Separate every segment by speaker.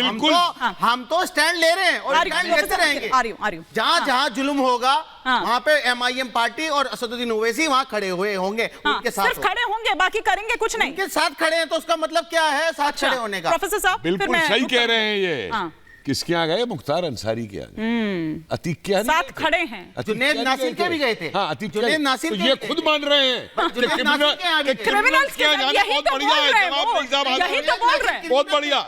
Speaker 1: हम तो स्टैंड ले रहे हैं और स्टैंड लेते रहेंगे। जहां जुल्म होगा वहां पे MIM पार्टी और असदुद्दीन ओवैसी वहां खड़े हुए होंगे, उनके साथ
Speaker 2: सिर्फ खड़े होंगे, बाकी करेंगे कुछ नहीं।
Speaker 1: उनके साथ खड़े हैं तो उसका मतलब क्या है साथ खड़े होने का?
Speaker 2: प्रोफेसर साहब
Speaker 3: बिल्कुल सही कह रहे हैं ये। किसके यहाँ गए? मुख्तार अंसारी के यहाँ। अतीक के
Speaker 2: साथ खड़े हैं।
Speaker 1: जुनैद नासिर के भी गए थे।
Speaker 3: हाँ, अतीक
Speaker 1: जुनैद नासिर
Speaker 3: ये खुद मान रहे हैं
Speaker 2: क्रिमिनल्स के यही तो बोल रहे हैं, यही तो बोल रहे हैं।
Speaker 3: बहुत बढ़िया,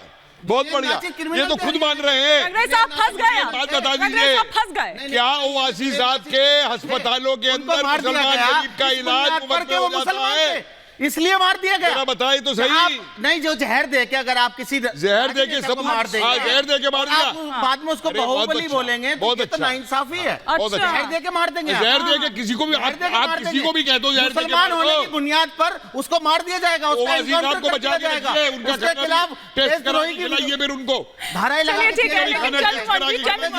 Speaker 3: बहुत बढ़िया, ये तो खुद मान रहे हैं।
Speaker 2: अंग्रेज साहब फंस गए,
Speaker 3: बात बता दीजिए,
Speaker 2: फंस गए।
Speaker 3: क्या ओवैसी साहब के अस्पतालों के अंदर मुसलमान गरीब का इलाज मुफ्त में हो जाता है?
Speaker 1: इसलिए मार दिया गया।
Speaker 3: बताइए तो सही।
Speaker 1: नहीं, जो जहर दे के अगर आप किसी
Speaker 3: जहर दे के सब मार देंगे, जहर दे के मार दिया,
Speaker 1: बाद में उसको बाहुबली बोलेंगे तो ये तो नाइंसाफी है। जहर दे के मार देंगे,
Speaker 3: जहर दे के किसी को भी, आप किसी को भी कह दो जहर दे के
Speaker 1: मुसलमान होने की बुनियाद पर उसको मार दिया जाएगा, उसका
Speaker 3: एनकाउंटर को बचा जाएगा, उनके खिलाफ टेस्ट कराइए फिर उनको
Speaker 1: धारा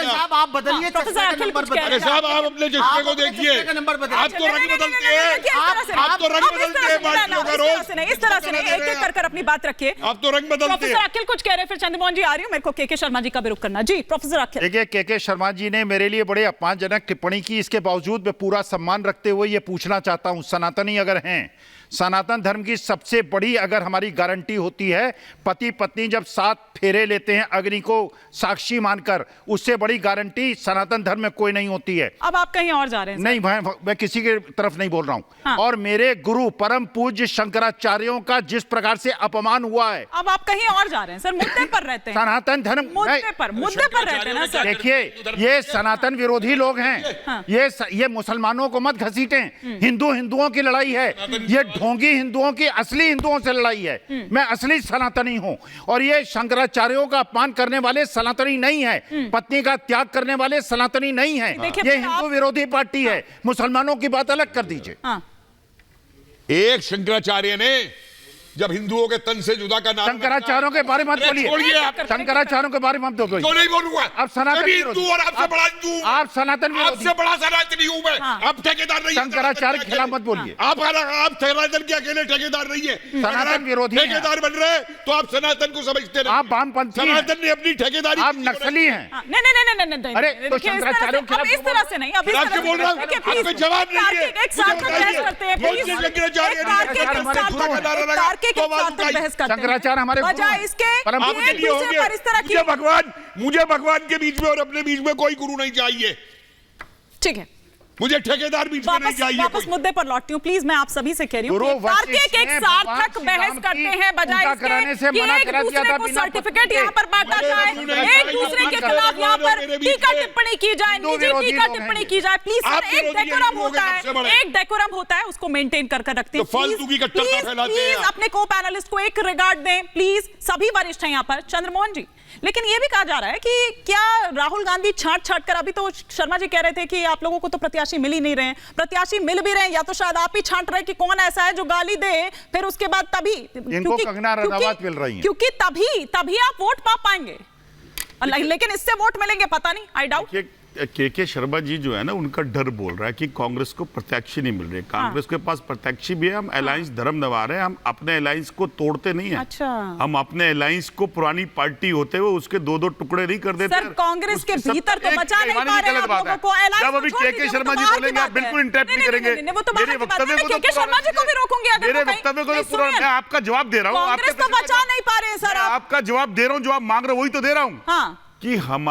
Speaker 2: साहब
Speaker 1: आप बदलिए
Speaker 3: साहब, आप अपने चश्मे को देखिए, आप तो रंग बदलते हैं, आप तो रंग बदलते हैं,
Speaker 2: इस तरह से नहीं, एक-एक कर अपनी बात रखिए।
Speaker 3: आप तो रंग बदलते हैं।
Speaker 2: प्रोफेसर अखिल कुछ कह रहे हैं, फिर चंद्रमोहन जी आ रही हूं, मेरे को के शर्मा जी का भी रुख करना। जी प्रोफेसर अखिल।
Speaker 4: देखिए, के शर्मा जी ने मेरे लिए बड़े अपमानजनक टिप्पणी की, इसके बावजूद मैं पूरा सम्मान रखते हुए ये पूछना चाहता हूं, सनातनी अगर हैं, सनातन धर्म की सबसे बड़ी अगर हमारी गारंटी होती है, पति पत्नी जब साथ फेरे लेते हैं अग्नि को साक्षी मानकर, उससे बड़ी गारंटी सनातन धर्म में कोई नहीं होती है।
Speaker 2: अब आप कहीं और जा रहे हैं।
Speaker 4: नहीं, मैं किसी के तरफ नहीं बोल रहा हूं।
Speaker 2: हाँ।
Speaker 4: और मेरे गुरु परम पूज्य शंकराचार्यों का जिस प्रकार से अपमान हुआ है।
Speaker 2: अब आप कहीं और जा रहे हैं सर, मुद्दे पर रहते हैं।
Speaker 4: सनातन धर्म
Speaker 2: मुद्दे पर रहते हैं ना सर।
Speaker 4: देखिए, ये सनातन विरोधी लोग हैं।
Speaker 2: हाँ।
Speaker 4: ये मुसलमानों को मत घसीटें, हिंदुओं की लड़ाई है, ये ढोंगी हिंदुओं की असली हिंदुओं से लड़ाई है। मैं असली सनातनी हूं और ये शंकराचार्यों का अपमान करने वाले सनातनी नहीं है, पत्नी का त्याग करने वाले सनातनी नहीं है। ये हिंदू विरोधी पार्टी है। मुसलमानों की बात अलग कर दीजिए।
Speaker 3: एक शंकराचार्य ने जब हिंदुओं के तन से जुदा का नाम,
Speaker 4: शंकराचार्यों के बारे में मत बोलिए, शंकराचार्यों के बारे में मत बोलिए।
Speaker 3: क्यों नहीं बोलूंगा?
Speaker 4: आप सनातन
Speaker 3: हिंदू और आपसे बड़ा हिंदू,
Speaker 4: आप सनातन
Speaker 3: आपसे बड़ा सनातनी हूं मैं। आप ठेकेदार नहीं,
Speaker 4: शंकराचार्य के खिलाफ मत बोलिए।
Speaker 3: आप सनातन के अकेले ठेकेदार नहीं है,
Speaker 4: सनातन विरोधी
Speaker 3: ठेकेदार बन रहे तो आप सनातन को समझते नहीं।
Speaker 4: आप वामपंथी,
Speaker 3: सनातन ने अपनी ठेकेदारी,
Speaker 4: आप नक्सली हैं।
Speaker 2: नहीं।
Speaker 4: अरे तो शंकराचार्यों के
Speaker 2: खिलाफ इस तरह से नहीं, अब
Speaker 3: आपसे बोल रहा हूं, आपको जवाब नहीं है।
Speaker 2: एक साथ बहस करते हैं प्लीज।
Speaker 3: शंकराचार्य
Speaker 4: शंकराचार्य हमारे
Speaker 3: मुझे भगवान के बीच में और अपने बीच में कोई गुरु नहीं चाहिए।
Speaker 2: ठीक है,
Speaker 3: मुझे ठेकेदार बीच में नहीं चाहिए।
Speaker 2: वापस मुद्दे पर लौटती हूँ प्लीज। मैं आप सभी से कह रही हूँ, तार्किक एक सार्थक बहस करते हैं बजाय इसके कि एक दूसरे को सर्टिफिकेट यहाँ पर बांटा जाए, एक दूसरे के खिलाफ यहाँ पर टीका टिप्पणी की जाए, निजी टीका टिप्पणी की जाए। प्लीज सर, एक डेकोरम होता है, एक डेकोरम होता है, उसको मेंटेन कर रखते हैं। प्लीज अपने को पैनलिस्ट को एक रिगार्ड दें प्लीज। सभी वरिष्ठ हैं यहाँ पर। चंद्रमोहन जी, लेकिन ये भी कहा जा रहा है कि क्या राहुल गांधी छांट कर, अभी तो शर्मा जी कह रहे थे कि आप लोगों को तो प्रत्याशी मिल ही नहीं रहे हैं, प्रत्याशी मिल भी रहे हैं या तो शायद आप ही छांट रहे कि कौन ऐसा है जो गाली दे, फिर उसके बाद तभी
Speaker 4: इनको कंगना रनावत मिल रही है,
Speaker 2: क्योंकि तभी आप वोट पा पाएंगे, लेकिन इससे वोट मिलेंगे पता नहीं, आई डाउट।
Speaker 5: के शर्मा जी जो है ना, उनका डर बोल रहा है कि कांग्रेस को प्रत्याशी नहीं मिल रहे। कांग्रेस के पास प्रत्याशी भी है, हम अलायंस धर्म निभा रहे हैं, हम अपने अलायंस को तोड़ते नहीं है।
Speaker 2: अच्छा। हम
Speaker 5: अपने अलायंस को पुरानी पार्टी होते हुए उसके दो टुकड़े नहीं कर देते।
Speaker 2: सर, कांग्रेस के भीतर तो बचा नहीं पा रहे आप लोगों को।
Speaker 5: जब अभी के शर्मा जी बोलेंगे आप बिल्कुल इंटरप्ट नहीं करेंगे। मेरे वक्तव्य को
Speaker 2: के शर्मा जी को भी रोकूंगी अगर
Speaker 5: मेरे वक्तव्य को मैं आपका जवाब दे रहा हूँ।
Speaker 2: कांग्रेस तो बचा नहीं पा रहे हैं सर।
Speaker 5: आपका जवाब दे रहा हूँ, जो आप मांग रहे हो वही तो दे रहा हूँ कि हम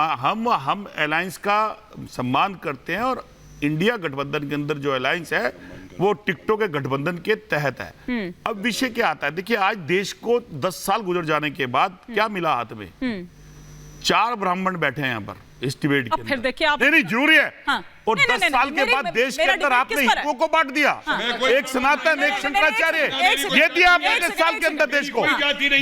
Speaker 5: अलायंस का सम्मान करते हैं और इंडिया गठबंधन के अंदर जो अलायंस है वो टिकटों के गठबंधन के तहत है। अब विषय क्या आता है, देखिए आज देश को 10 साल गुजर जाने के बाद क्या मिला हाथ में? 4 ब्राह्मण बैठे हैं यहाँ पर इस डिबेट के
Speaker 2: फिर देखिए आप,
Speaker 5: नहीं जरूरी है। और 10 साल के बाद देश के अंदर आपने हिंदुओं को बांट दिया, एक सनातन एक शंकराचार्य, ये दिया आपने 10 साल के अंदर देश को।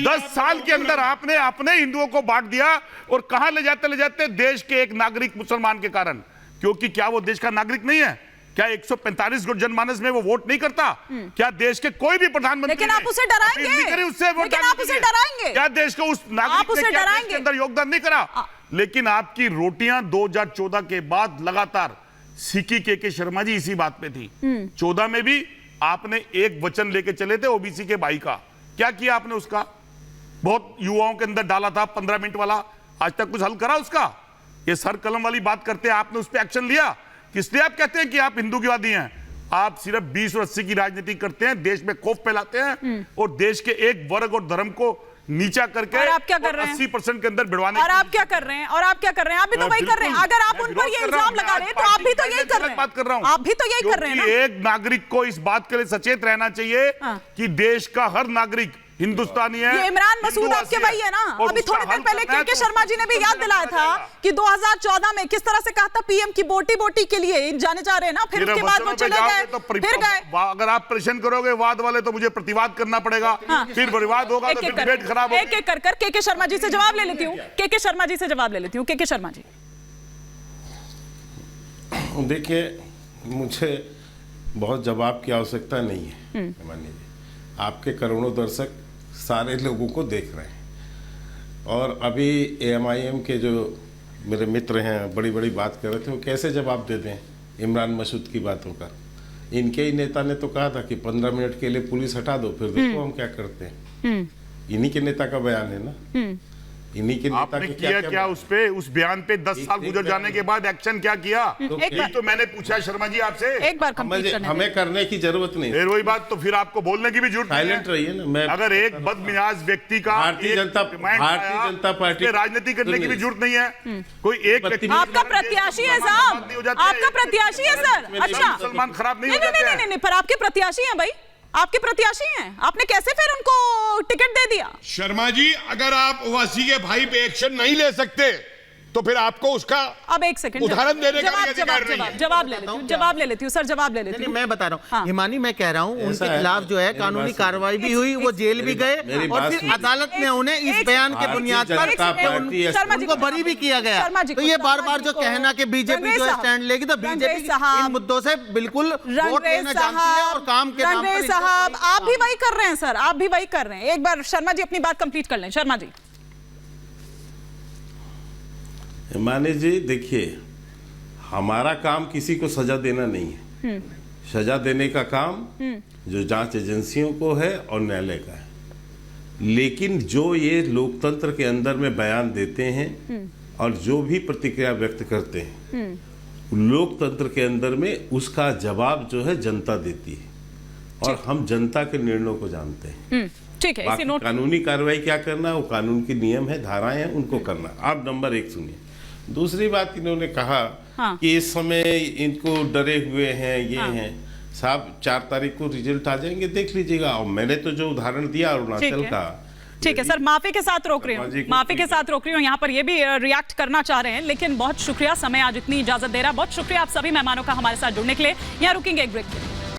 Speaker 5: 10 साल के अंदर आपने अपने हिंदुओं को बांट दिया और कहां ले जाते देश के एक नागरिक मुसलमान के कारण। क्योंकि क्या वो देश का नागरिक नहीं है? क्या 145 करोड़ जनमानस में वो वोट नहीं करता? क्या देश के कोई भी प्रधानमंत्री,
Speaker 2: लेकिन आप उसे डराएंगे,
Speaker 5: उससे वोट
Speaker 2: डराएंगे
Speaker 5: क्या? देश को उस नागरिक ने क्या देश के अंदर योगदान नहीं करा? लेकिन आपकी रोटियां 2014 के बाद लगातार सिक्की के शर्मा जी इसी बात पे थी। 14 में भी आपने एक वचन लेके चले थे ओबीसी के भाई का, क्या किया आपने उसका? बहुत युवाओं के अंदर डाला था 15 मिनट वाला, आज तक कुछ हल करा उसका? ये सर कलम वाली बात करते हैं, आपने उस पर एक्शन लिया? किसलिए आप कहते हैं कि आप हिंदूवादी हैं? आप सिर्फ 20 और 80 की राजनीति करते हैं, देश में खौफ फैलाते हैं और देश के एक वर्ग और धर्म को नीचा करके
Speaker 2: और आप क्या कर रहे हैं?
Speaker 5: 80% के अंदर भिड़वाने।
Speaker 2: और आप क्या कर रहे हैं? और आप क्या कर रहे हैं? आप भी तो वही कर रहे हैं। अगर आप उन पर ये इल्जाम लगा रहे हैं तो आप भी तो यही कर रहे हैं।
Speaker 5: बात कर रहा हूं,
Speaker 2: आप भी तो यही कर रहे हैं ना।
Speaker 5: एक नागरिक को इस बात के लिए सचेत रहना चाहिए कि देश का हर नागरिक हिंदुस्तानी है।
Speaker 2: ये इमरान मसूद आपके भाई है ना। अभी थोड़ी देर पहले के शर्मा जी ने भी याद दिलाया था कि 2014 में किस तरह से कहा था पीएम की बोटी के लिए जाने जा रहे हैं ना, फिर उसके बाद वो चले गए, फिर गए।
Speaker 5: अगर आप प्रश्न करोगे वाद वाले तो मुझे प्रतिवाद करना पड़ेगा, फिर विवाद होगा तो फिर डिबेट खराब होगा।
Speaker 2: एक एक कर के शर्मा जी से जवाब ले लेती हूँ। के शर्मा जी से जवाब ले लेती हूँ। के शर्मा जी,
Speaker 6: देखिए, मुझे बहुत जवाब की आवश्यकता नहीं है। मानिए आपके करोड़ों दर्शक सारे लोगों को देख रहे हैं और अभी एएमआईएम के जो मेरे मित्र हैं बड़ी बड़ी बात कर रहे थे, वो कैसे जवाब दे दें इमरान मसूद की बातों का? इनके ही नेता ने तो कहा था कि 15 मिनट के लिए पुलिस हटा दो, फिर देखो हम क्या करते हैं। इन्हीं के नेता का बयान है ना, इन्हीं के नेता
Speaker 5: आपने क्या उस बयान पे 10 साल गुजर जाने के बाद एक्शन क्या किया? यही तो मैंने पूछा शर्मा जी आपसे।
Speaker 2: एक बार
Speaker 6: हमें करने की जरूरत नहीं।
Speaker 5: फिर वही बात, तो फिर आपको बोलने की भी जरूरत नहीं है।
Speaker 6: साइलेंट रहिए ना। मैं
Speaker 5: अगर एक बदमिजाज व्यक्ति का
Speaker 6: भारतीय जनता पार्टी
Speaker 5: राजनीति करने की भी जरूरत नहीं है। कोई एक व्यक्ति
Speaker 2: आपका प्रत्याशी है साहब, आपका प्रत्याशी है सर। अच्छा,
Speaker 5: मुसलमान खराब नहीं हो जाते हैं।
Speaker 2: नहीं, पर आपके प्रत्याशी हैं भाई, आपके प्रत्याशी हैं। आपने कैसे फिर उनको टिकट दे दिया?
Speaker 3: शर्मा जी, अगर आप ओवैसी के भाई पे एक्शन नहीं ले सकते तो फिर आपको उसका
Speaker 2: अब एक सेकंड
Speaker 3: उदाहरण देने का
Speaker 2: जवाब ले लेती हूँ सर, जवाब ले लेती हूँ।
Speaker 1: मैं बता रहा हूँ हिमानी, मैं कह रहा हूँ उनके खिलाफ जो है कानूनी कार्रवाई भी हुई, वो जेल भी गए और फिर अदालत ने उन्हें इस बयान के बुनियाद पर उनको बरी भी किया गया। तो ये बार बार जो कहना कि बीजेपी जो स्टैंड लेगी, तो बीजेपी इन मुद्दों से बिल्कुल वोट लेना जानती है और काम के नाम पर।
Speaker 2: साहब, आप भी वही कर रहे हैं सर, आप भी वही कर रहे हैं। एक बार शर्मा जी अपनी बात कंप्लीट कर लें। शर्मा जी।
Speaker 6: माने जी, देखिए, हमारा काम किसी को सजा देना नहीं है। सजा देने का काम जो जांच एजेंसियों को है और न्यायालय का है। लेकिन जो ये लोकतंत्र के अंदर में बयान देते हैं और जो भी प्रतिक्रिया व्यक्त करते हैं, लोकतंत्र के अंदर में उसका जवाब जो है जनता देती है और हम जनता के निर्णयों को जानते हैं।
Speaker 2: ठीक है, इसी नोट
Speaker 6: कानूनी कार्रवाई क्या करना है वो कानून के नियम है, धाराएं हैं, उनको करना। आप नंबर 1 सुनिए। दूसरी बात इन्होंने कहा कि इस समय इनको डरे हुए हैं, ये हैं। साहब, 4 तारीख को रिजल्ट आ जाएंगे, देख लीजिएगा। और मैंने तो जो उदाहरण दिया अरुणाचल का,
Speaker 2: ठीक है सर, माफी के साथ रोक रही हूँ, माफी के साथ रोक रही हूँ। यहाँ पर ये भी रिएक्ट करना चाह रहे हैं, लेकिन बहुत शुक्रिया, समय आज इतनी इजाजत दे रहा है। बहुत शुक्रिया आप सभी मेहमानों का हमारे साथ जुड़ने के लिए। यहाँ रुकेंगे एक ब्रेक के लिए।